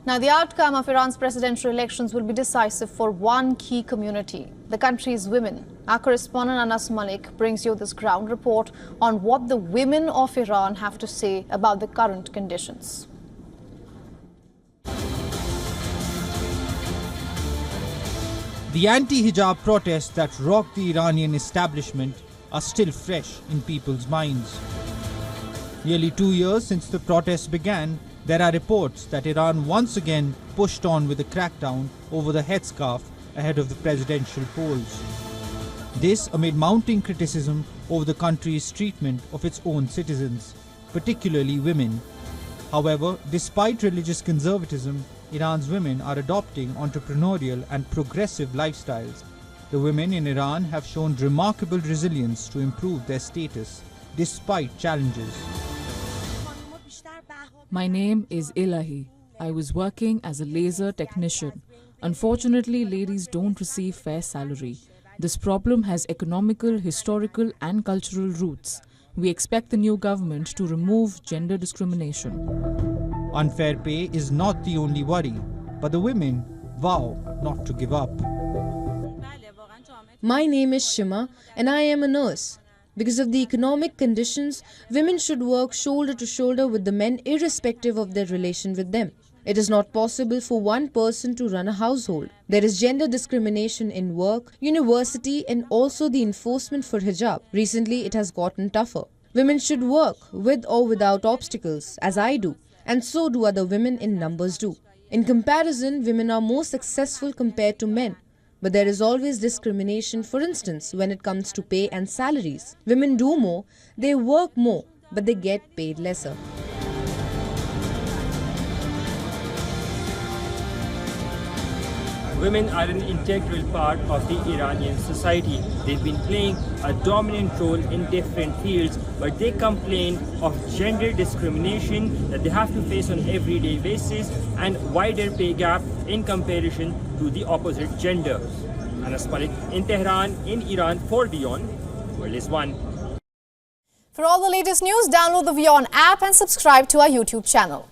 Now, the outcome of Iran's presidential elections will be decisive for one key community, the country's women. Our correspondent Anas Malik brings you this ground report on what the women of Iran have to say about the current conditions. The anti-hijab protests that rocked the Iranian establishment are still fresh in people's minds. Nearly 2 years since the protests began, there are reports that Iran once again pushed on with a crackdown over the headscarf ahead of the presidential polls. This amid mounting criticism over the country's treatment of its own citizens, particularly women. However, despite religious conservatism, Iran's women are adopting entrepreneurial and progressive lifestyles. The women in Iran have shown remarkable resilience to improve their status, despite challenges. My name is Ilahi. I was working as a laser technician. Unfortunately, ladies don't receive fair salary. This problem has economical, historical and cultural roots. We expect the new government to remove gender discrimination. Unfair pay is not the only worry, but the women vow not to give up. My name is Shima and I am a nurse. Because of the economic conditions, women should work shoulder to shoulder with the men irrespective of their relation with them. It is not possible for one person to run a household. There is gender discrimination in work, university and also the enforcement for hijab. Recently, it has gotten tougher. Women should work with or without obstacles, as I do, and so do other women in numbers do. In comparison, women are more successful compared to men. But there is always discrimination, for instance, when it comes to pay and salaries. Women do more, they work more, but they get paid lesser. Women are an integral part of the Iranian society. They've been playing a dominant role in different fields, but they complain of gender discrimination that they have to face on an everyday basis and wider pay gap in comparison to the opposite gender. Anas Malik in Tehran, in Iran, for WION, World is One. For all the latest news, download the WION app and subscribe to our YouTube channel.